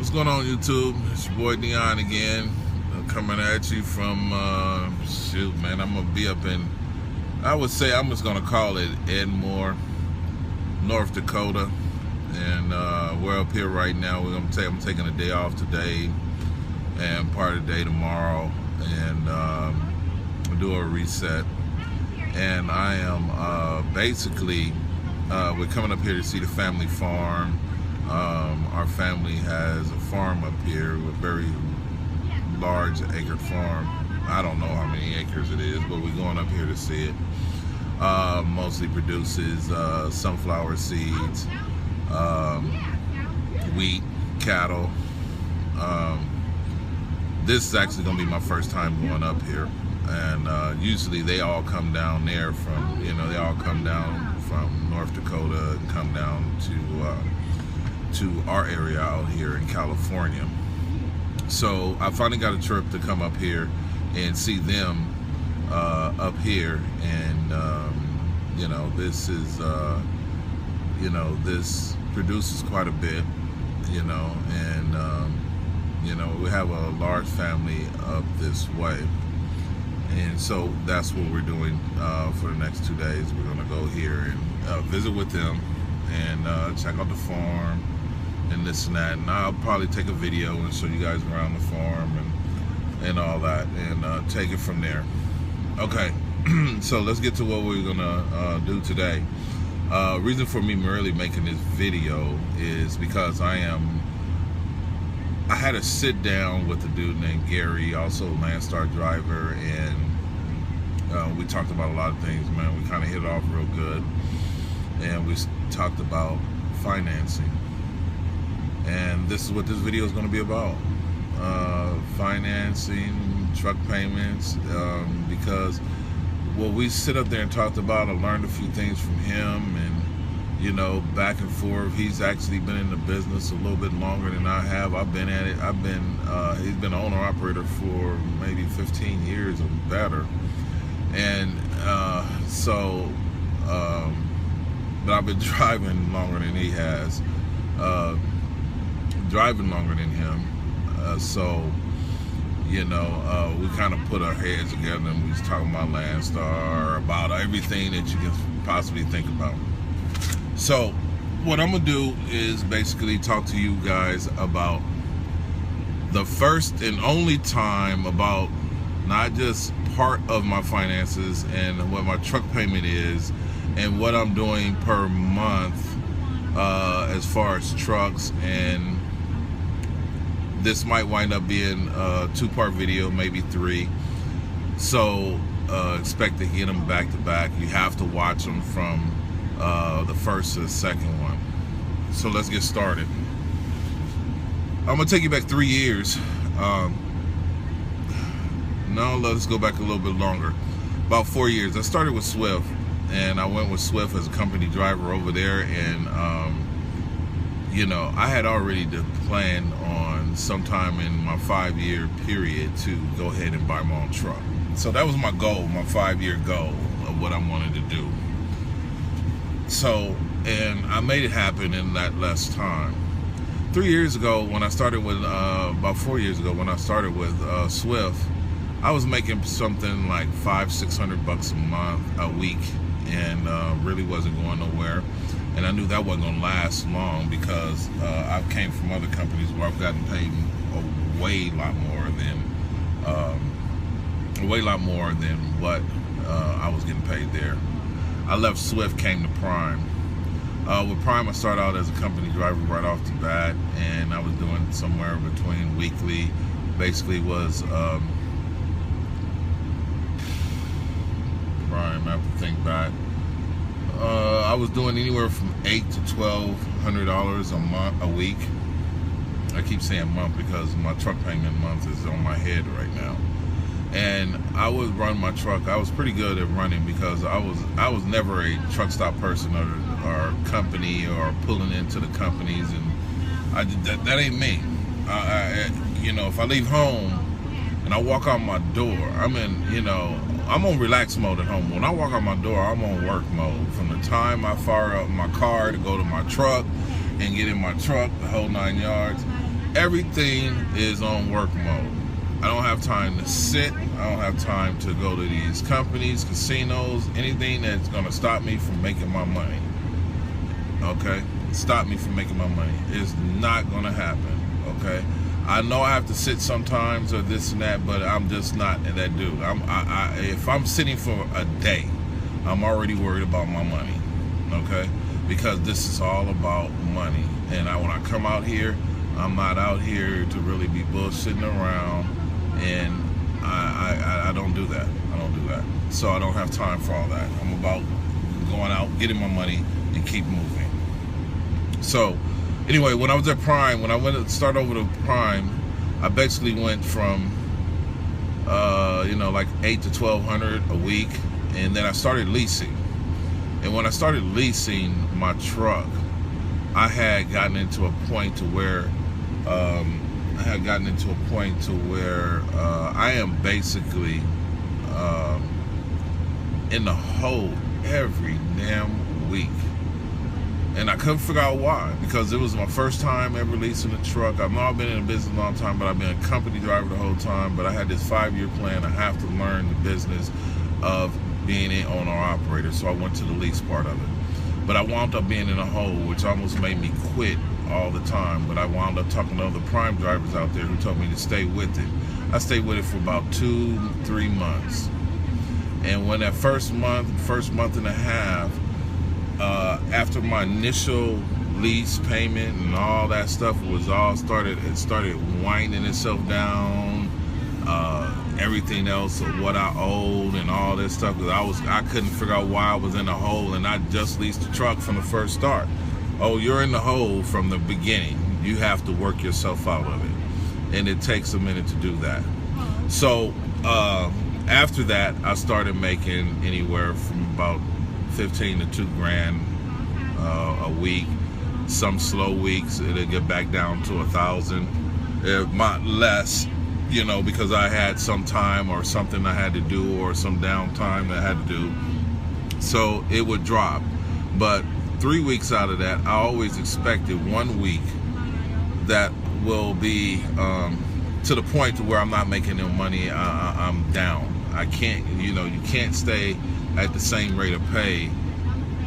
What's going on, YouTube? It's your boy Dion again, coming at you from shoot, man. I'm gonna be up in, I would say I'm just gonna call it Edmore, North Dakota, and we're up here right now. I'm taking a day off today and part of the day tomorrow, and do a reset. And I am basically we're coming up here to see the family farm. Our family has a farm up here, a very large acre farm. I don't know how many acres it is, but we're going up here to see it. Mostly produces sunflower seeds, wheat, cattle. This is actually going to be my first time going up here. And usually they all come down there from, they all come down from North Dakota and come down to our area out here in California. So I finally got a trip to come up here and see them up here, and this is this produces quite a bit, and we have a large family up this way, and so that's what we're doing for the next 2 days. We're gonna go here and visit with them and check out the farm and this and that, and I'll probably take a video and show you guys around the farm and all that, and take it from there. Okay, so let's get to what we're gonna do today. Reason for me really making this video is because I had a sit down with a dude named Gary, also a Landstar driver, and we talked about a lot of things, man. We kind of hit it off real good, and we talked about financing. And this is what this video is going to be about. Financing, truck payments, because what we sit up there and talked about, I learned a few things from him, and back and forth. He's actually been in the business a little bit longer than I have. I've been at it. He's been an owner-operator for maybe 15 years or better. And but I've been driving longer than he has. Driving longer than him, we kind of put our heads together and we was talking about Landstar, about everything that you can possibly think about. So what I'm gonna do is basically talk to you guys about the first and only time about not just part of my finances and what my truck payment is and what I'm doing per month as far as trucks. And this might wind up being a 2-part video, maybe 3. So expect to get them back to back. You have to watch them from the first to the second one. So let's get started. I'm gonna take you back 3 years. No, let's go back a little bit longer. About 4 years. I started with Swift, and I went with Swift as a company driver over there, and I had already planned on sometime in my 5-year period to go ahead and buy my own truck. So that was my goal, my 5-year goal of what I wanted to do. So, and I made it happen in that less time. 3 years ago, when I started with, about 4 years ago, when I started with Swift, I was making something like $500-600 a week, and really wasn't going nowhere. And I knew that wasn't going to last long, because I came from other companies where I've gotten paid a way lot more than what I was getting paid there. I left Swift, came to Prime. With Prime, I started out as a company driver right off the bat, and I was doing somewhere between weekly, basically was Prime, I have to think back. I was doing anywhere from $800 to $1,200 a week. I keep saying month because my truck payment month is on my head right now. And I would run my truck. I was pretty good at running, because I was never a truck stop person or company or pulling into the companies, and that ain't me. If I leave home and I walk out my door, I'm on relax mode at home. When I walk out my door, I'm on work mode. From the time I fire up my car to go to my truck and get in my truck, the whole 9 yards, Everything is on work mode. I don't have time to sit. I don't have time to go to these companies, casinos, anything that's going to stop me from making my money. Okay? Stop me from making my money. It's not going to happen. Okay? I know I have to sit sometimes or this and that, but I'm just not that dude. If I'm sitting for a day, I'm already worried about my money. Okay? Because this is all about money. And when I come out here, I'm not out here to really be bullshitting around, and I don't do that. I don't do that. So I don't have time for all that. I'm about going out, getting my money, and keep moving. So anyway, when I was at Prime, when I went to start over to Prime, I basically went from like $800 to $1,200 a week, and then I started leasing. And when I started leasing my truck, I had gotten into a point to where I am basically in the hole every damn week. And I couldn't figure out why, because it was my first time ever leasing a truck. I've not been in the business a long time, but I've been a company driver the whole time. But I had this 5-year plan. I have to learn the business of being an owner-operator, so I went to the lease part of it. But I wound up being in a hole, which almost made me quit all the time. But I wound up talking to other Prime drivers out there who told me to stay with it. I stayed with it for about 2-3 months. And when that first month and a half, after my initial lease payment and all that stuff it started winding itself down. Everything else of what I owed and all this stuff, because I couldn't figure out why I was in a hole, and I just leased the truck from the first start. Oh, you're in the hole from the beginning. You have to work yourself out of it, and it takes a minute to do that. So after that, I started making anywhere from about 15 to 2 grand a week. Some slow weeks it'll get back down to 1,000, if not less. Because I had some time or something I had to do, or some downtime that I had to do. So it would drop. But 3 weeks out of that, I always expected 1 week that will be to the point to where I'm not making no money. I'm down. I can't, you can't stay at the same rate of pay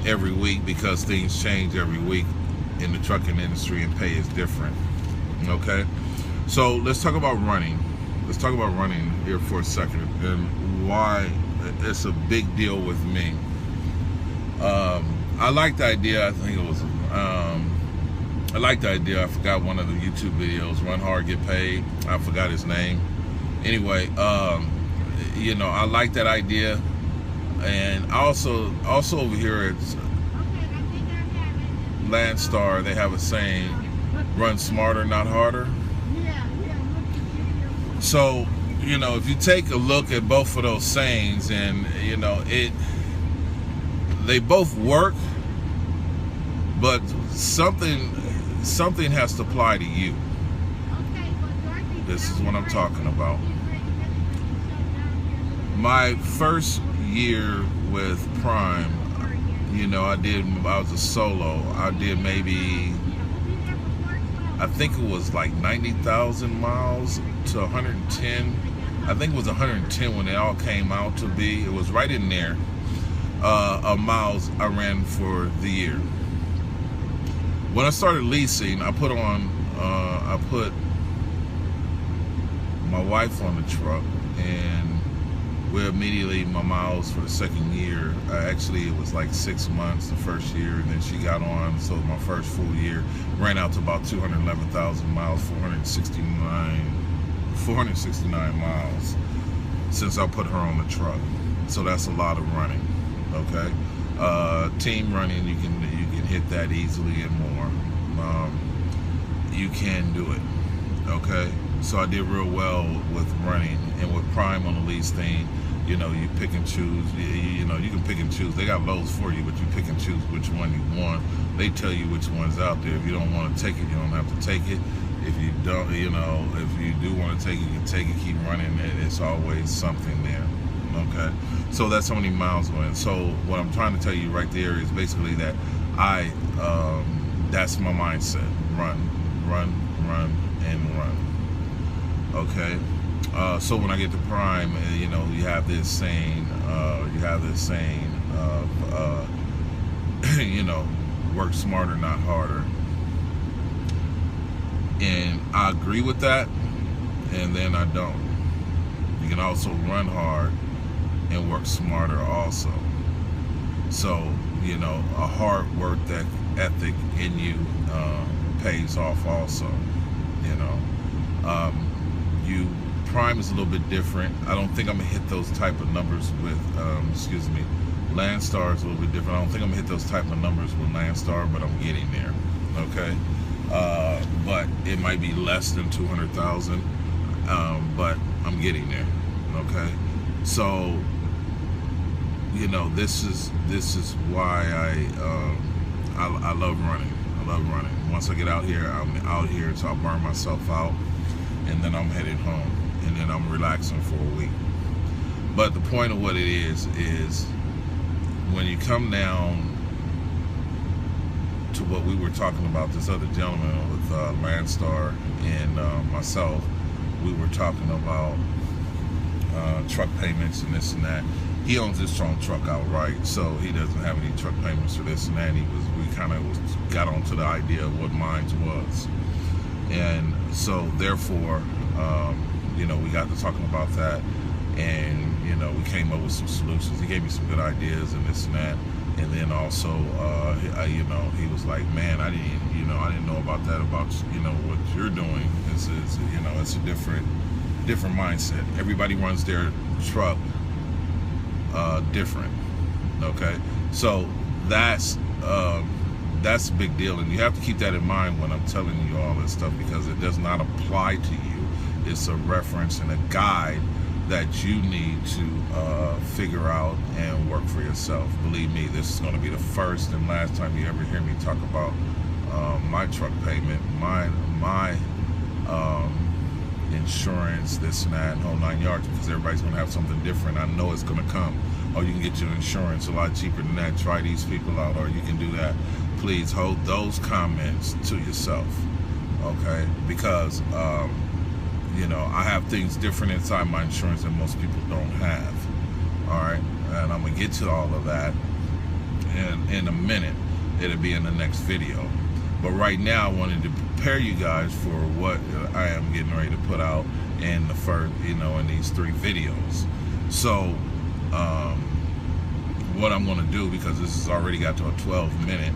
every week, because things change every week in the trucking industry, and pay is different. Okay? So let's talk about running. Let's talk about running here for a second, and why it's a big deal with me. I like the idea. I think it was I like the idea. I forgot one of the YouTube videos, Run Hard, Get Paid. I forgot his name. Anyway, I like that idea. And also over here at Landstar, they have a saying, run smarter, not harder. So, if you take a look at both of those sayings, and they both work, but something has to apply to you. This is what I'm talking about. My first year with Prime, I was a solo. I did maybe, I think it was like 90,000 miles to 110. I think it was 110 when it all came out to be. It was right in there of miles I ran for the year. When I started leasing, I put my wife on the truck, and my miles for the second year, actually it was like 6 months the first year, and then she got on, so my first full year ran out to about 211,000 miles, 469 miles since I put her on the truck. So that's a lot of running. Okay, team running, you can hit that easily and more. You can do it. Okay, so I did real well with running, and with Prime on the lease thing, you pick and choose. You can pick and choose. They got loads for you, but you pick and choose which one you want. They tell you which one's out there. If you don't want to take it, you don't have to take it. If you don't, if you do want to take it, you can take it, keep running. It's always something there. Okay, so that's how many miles going. So what I'm trying to tell you right there is basically that that's my mindset. Run, and run. Okay, so when I get to prime, you know, you have this saying of you know, work smarter, not harder, and I agree with that, and then I don't. You can also run hard and work smarter also. So, you know, a hard work ethic in you pays off also. You know, you prime is a little bit different. I don't think I'm gonna hit those type of numbers with Landstar is a little bit different. I don't think I'm gonna hit those type of numbers with Landstar, but I'm getting there. Okay, but it might be less than 200,000, but I'm getting there. Okay, so you know, this is why I love running. I love running. Once I get out here, I'm out here, so I'll burn myself out, and then I'm headed home, and then I'm relaxing for a week. But the point of what it is when you come down to what we were talking about, this other gentleman with Landstar and myself, we were talking about truck payments and this and that. He owns his own truck outright, so he doesn't have any truck payments for this and that. We kind of got onto the idea of what mine was, and so therefore, you know, we got to talking about that, and you know, we came up with some solutions. He gave me some good ideas and this and that, and then also, you know, he was like, "Man, I didn't know about that. About, you know, what you're doing is you know, it's a different mindset. Everybody runs their truck different." Okay, so that's a big deal, and you have to keep that in mind when I'm telling you all this stuff, because it does not apply to you. It's a reference and a guide that you need to figure out and work for yourself. Believe me, this is going to be the first and last time you ever hear me talk about my truck payment, my insurance, this and that, and whole 9 yards, because everybody's going to have something different. I know it's going to come. Or you can get your insurance a lot cheaper than that. Try these people out, or you can do that. Please hold those comments to yourself, okay? Because you know, I have things different inside my insurance that most people don't have. All right, and I'm gonna get to all of that in a minute. It'll be in the next video. But right now, I wanted to prepare you guys for what I am getting ready to put out in the first, you know, in these 3 videos. So, what I'm gonna do, because this has already got to a 12-minute,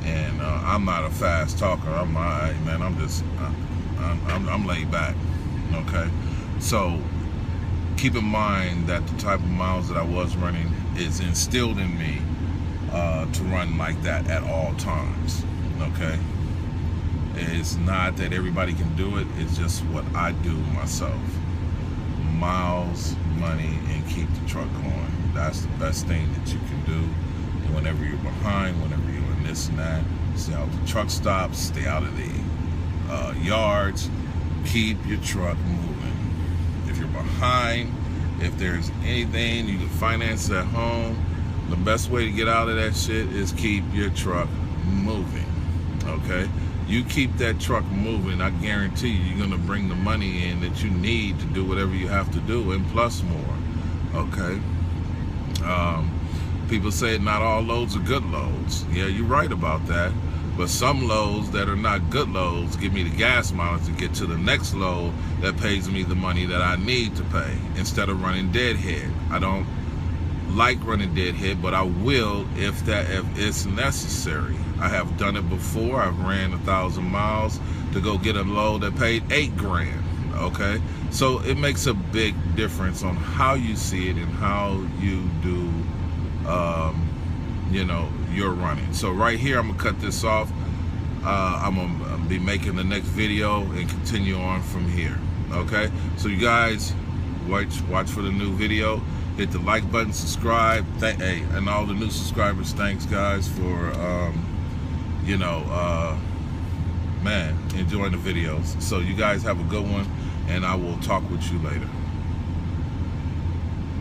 and I'm not a fast talker. I'm alright, man. I'm laid back. Okay, so keep in mind that the type of miles that I was running is instilled in me to run like that at all times. Okay, it's not that everybody can do it, it's just what I do myself. Miles, money, and keep the truck going. That's the best thing that you can do. And whenever you're behind, whenever you're in this and that, stay out the truck stops, stay out of the yards. Keep your truck moving. If you're behind, if there's anything you can finance at home, the best way to get out of that shit is keep your truck moving. Okay, you keep that truck moving, I guarantee you're gonna bring the money in that you need to do whatever you have to do, and plus more. Okay, people say not all loads are good loads. Yeah, you're right about that. But some loads that are not good loads give me the gas mileage to get to the next load that pays me the money that I need to pay, instead of running deadhead. I don't like running deadhead, but I will if it's necessary. I have done it before. I've ran 1,000 miles to go get a load that paid $8 grand. Okay, so it makes a big difference on how you see it and how you do you know, you're running. So right here, I'm gonna cut this off. I'm gonna be making the next video and continue on from here. Okay, so you guys watch for the new video. Hit the like button, subscribe. Hey, and all the new subscribers, thanks guys for you know, man, enjoying the videos. So you guys have a good one, and I will talk with you later.